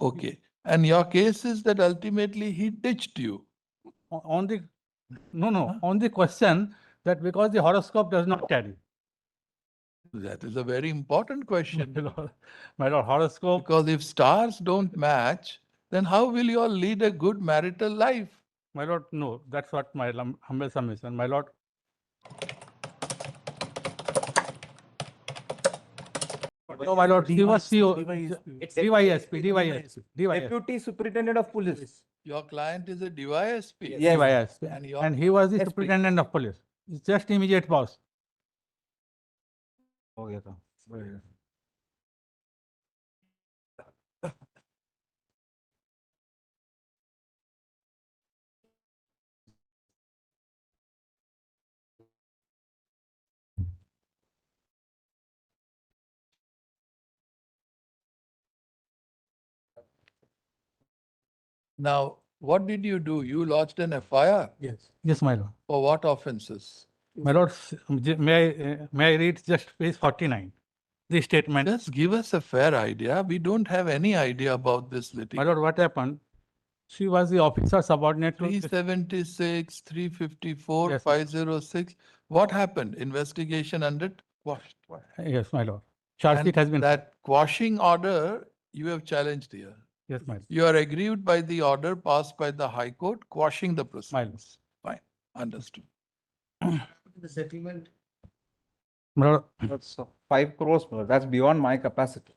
Okay. And your case is that ultimately he ditched you. On the no, Huh? on the question that because the horoscope does not tally. That is a very important question. My lord, horoscope. Because if stars don't match, then how will you all lead a good marital life? My lord, no, that's what my humble submission. My lord. No, my lord, he was CEO. It's DYSP. Deputy Superintendent of Police. Your client is a DYSP. Yes. DYSP. And he was the SP. Superintendent of Police. It's just immediate boss. Now, what did you do? You lodged an FIR? Yes. Yes, my lord. For what offenses? My lord, may I read just page 49? The statement. Just give us a fair idea. We don't have any idea about this My litigation. lord, what happened? She was the officer subordinate to 376, 354, Yes. 506. What happened? Investigation under quashed. Yes, my lord. Charge sheet And has been. that quashing order you have challenged here. Yes, my lord. You are aggrieved by the order passed by the High Court quashing the proceedings. Fine. Understood. The settlement. My lord, That's 5 crores, bro. That's beyond my capacity.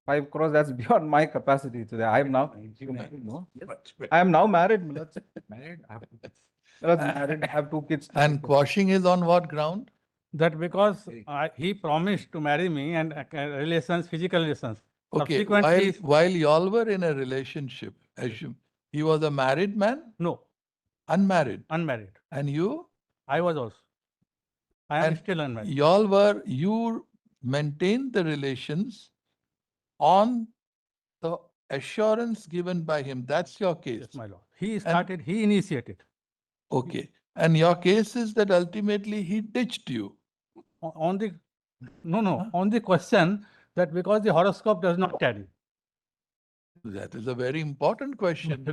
5 crores, that's beyond my capacity today. I am now. No? I am now married. Married. Married. I have 2 kids. And quashing is on what ground? that because he promised to marry me and relations, physical relations. Okay, Subsequently, while y'all were in a relationship, assume he was a married man, no, unmarried, unmarried. and you? I was also. I am And still unmarried. you maintained the relations on the assurance given by him. That's your case. Yes, my lord. He started, he initiated. Okay. And your case is that ultimately he ditched you. On the no, Huh? on the question that because the horoscope does not tally. That is a very important question.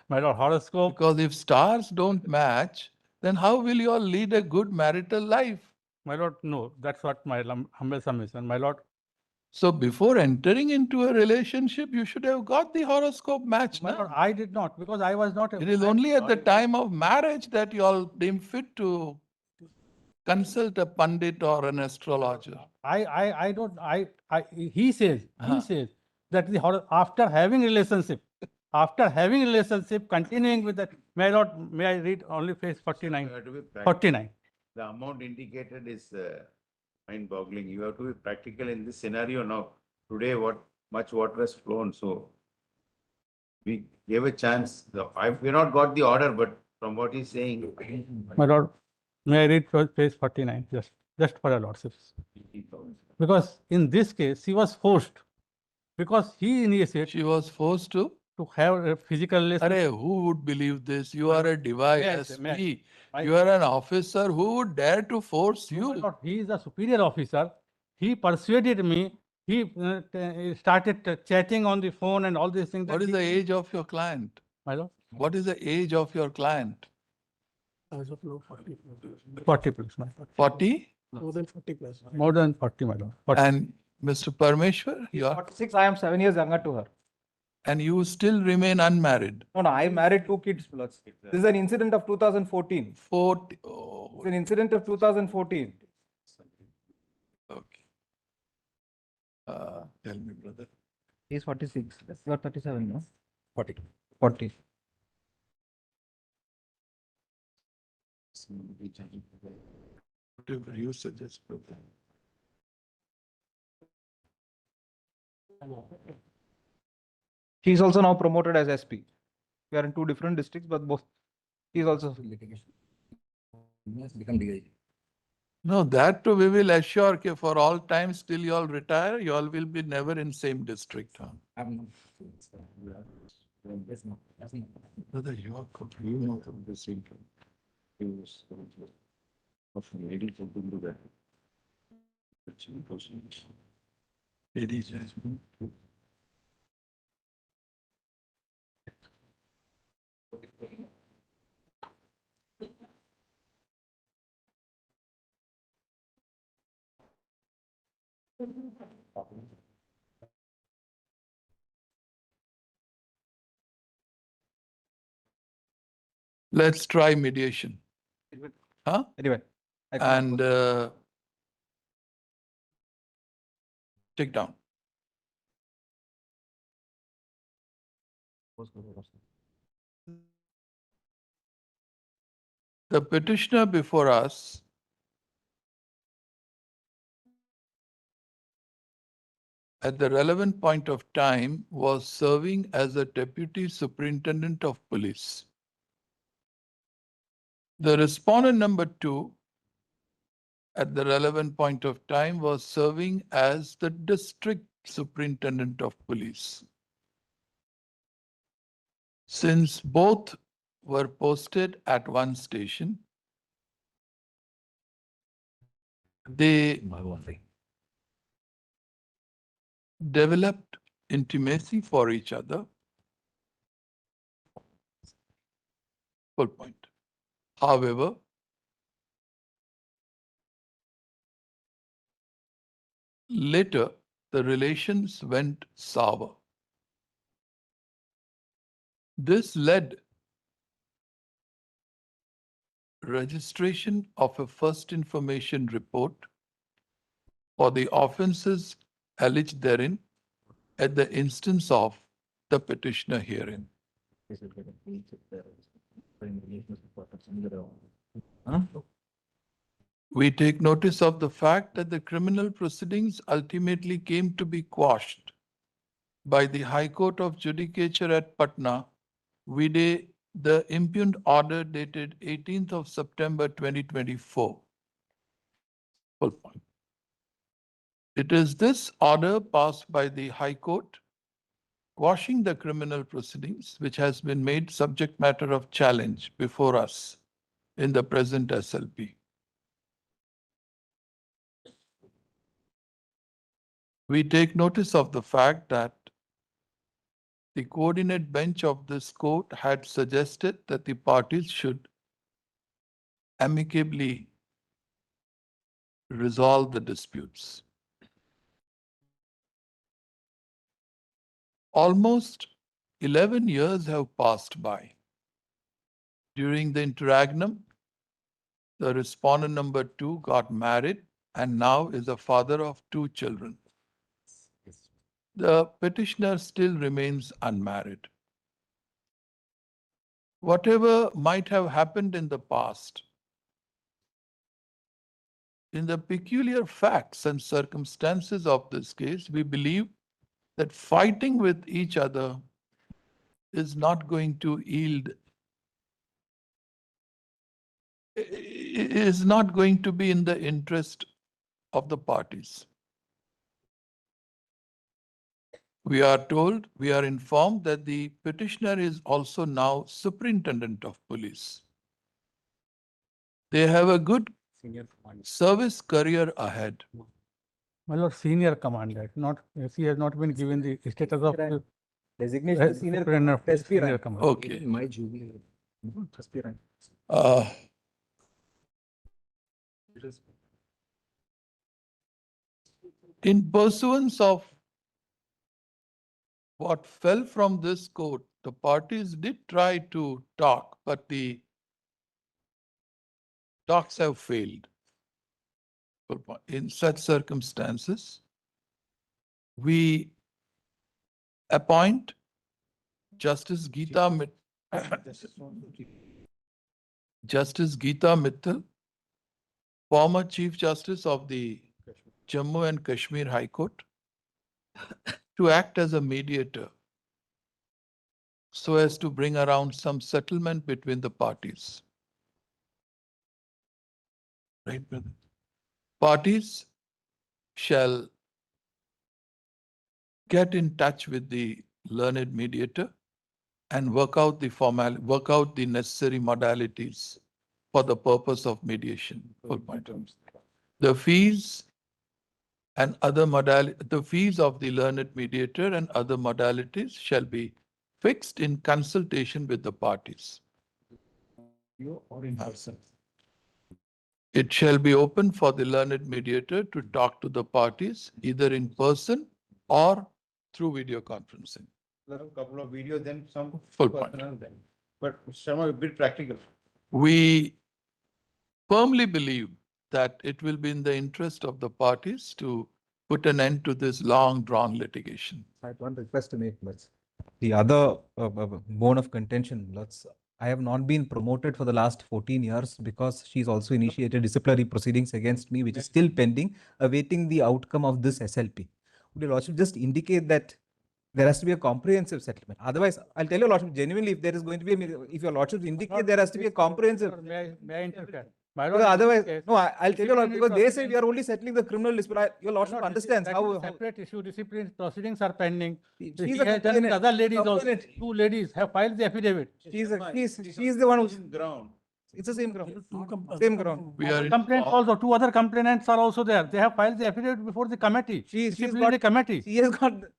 My lord, horoscope. Because if stars don't match, then how will you all lead a good marital life? My lord, no, that's what my humble submission. My lord. So before entering into a relationship, you should have got the horoscope match. My No? lord, I did not because I was not. It is only at the time of marriage that you all deem fit to consult a pandit or an astrologer. I don't, he says Uh-huh. that after having relationship, continuing with that, may I read only page 49? You have to be practical. 49. The amount indicated is mind-boggling. You have to be practical in this scenario now. Today, much water has flown, so we gave a chance. We not got the order, but from what he's saying, My lord, may I read page 49, just for your lordship? Because in this case, she was forced, because he initiated She was forced to. have a physical relation. Arey, who would believe this? You are a device may I- You are an officer. Who would dare to force No, my you? lord, he is a superior officer. He persuaded me. He started chatting on the phone and all these things. What is the age of your client? My lord? What is the age of your client? As of now, 40. 40 plus, my lord. 40? More than 40 plus. More than 40, my lord. 40. And Mr. Parmeshwar, She's you are, 46. I am 7 years younger to her. and you still remain unmarried. No, I married 2 kids. Plus. This is an incident of 2014. 40. It's Oh, an incident of 2014. okay. Tell me, brother. He's 46. You are 37, no? 40. 40. Whatever you suggest, brother. He's also now promoted as SP. We are in 2 different districts, but both. He's also litigation. He has become DIG. No, that too we will assure that for all time still you all retire, you all will be never in same district. Huh? Brother, you are you from this income. Ladies, Let's try mediation. Huh? Anyway. I cannot And take down. The petitioner before us at the relevant point of time was serving as a Deputy Superintendent of Police. The respondent number 2 at the relevant point of time was serving as the District Superintendent of Police. Since both were posted at one station, they developed intimacy for each other. Full point. However, later the relations went sour. This led registration of a first information report for the offences alleged therein at the instance of the petitioner herein. We take notice of the fact that the criminal proceedings ultimately came to be quashed by the High Court of Judicature at Patna, vide the impugned order dated 18th of September 2024. Full point. It is this order passed by the High Court quashing the criminal proceedings which has been made subject matter of challenge before us in the present SLP. We take notice of the fact that the coordinate bench of this court had suggested that the parties should amicably resolve the disputes. Almost 11 years have passed by. During the interregnum, the respondent number 2 got married and now is a father of 2 children. The petitioner still remains unmarried. Whatever might have happened in the past, in the peculiar facts and circumstances of this case, we believe that fighting with each other is not going to yield, is not going to be in the interest of the parties. We are told, we are informed that the petitioner is also now Superintendent of Police. They have a good service career ahead. My lord, senior commander, not, he has not been given the status of Designation is senior superintendent of SP senior rank. commander. Okay. My junior. Aspirant. Uh, in pursuance of what fell from this court, the parties did try to talk, but the talks have failed. In such circumstances, we appoint Justice Geeta Mittal, former Chief Justice of the Jammu and Kashmir High Court, to act as a mediator so as to bring around some settlement between the parties. Right, brother? Parties shall get in touch with the learned mediator and work out the necessary modalities for the purpose of mediation. Full point. The fees and other the fees of the learned mediator and other modalities shall be fixed in consultation with the parties. You or in person. It shall be open for the learned mediator to talk to the parties either in person or through video conferencing. A couple of videos, then some. Full point. personal then. But Sharma, a bit practical. We firmly believe that it will be in the interest of the parties to put an end to this long drawn litigation. I have one request to make, Milaj. The other bone of contention, I have not been promoted for the last 14 years because she's also initiated disciplinary proceedings against me, which is still pending, awaiting the outcome of this SLP. Would your lordship just indicate that there has to be a comprehensive settlement? Otherwise, I'll tell your lordship genuinely, if there is going to be, if your lordship indicate there has to be a comprehensive. May I interfere? My Because lord, otherwise, yes. no, I'll tell you, because they say Proceedings- we are only settling the criminal dispute. Your lordship Lord, understands that how. is a separate issue. Disciplinary proceedings are pending. She's He a has done with complainant. other ladies also. Complainant. 2 ladies have filed the affidavit. She's the one who's, Ground. it's the same ground. Same ground. We are in Complaints also, 2 other complainants are also there. They have filed the affidavit before the committee. She's Disciplinary got, committee.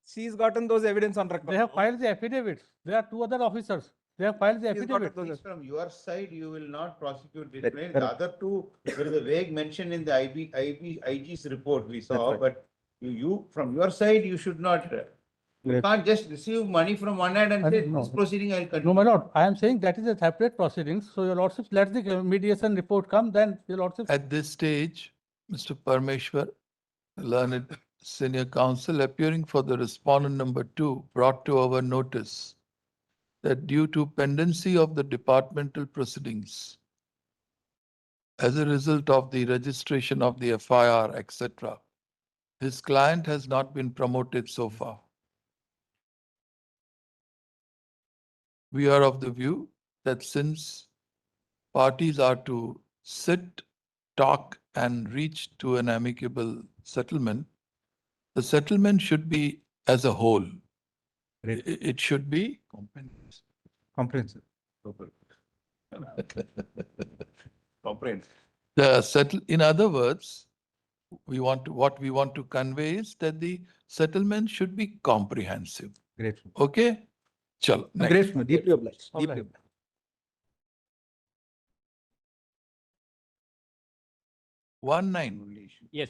she's gotten those evidence on record. They have filed the affidavits. There are 2 other officers. They have filed the She's got affidavit. those- From your side, you will not prosecute this Correct, claim. The correct. other two, there is a vague mention in the IG's report we saw, right. but from your side, you should not. You Correct. can't just receive money from one hand and I say, don't know. this proceeding I'll No, continue. my lord, I am saying that is a separate proceedings. So your lordship, let the mediation report come, then your lordship. At this stage, Mr. Parmeshwar, the learned senior counsel appearing for the respondent number 2 brought to our notice that due to pendency of the departmental proceedings as a result of the registration of the FIR, etc., his client has not been promoted so far. We are of the view that since parties are to sit, talk, and reach to an amicable settlement, the settlement should be as a whole. Great. It should be Comprehensive. Comprehensive. in other words, what we want to convey is that the settlement should be comprehensive. Grateful. Okay? Chalo. Next. Grateful. Deeply obliged. Deeply Obliged. obliged. One nine. Yes.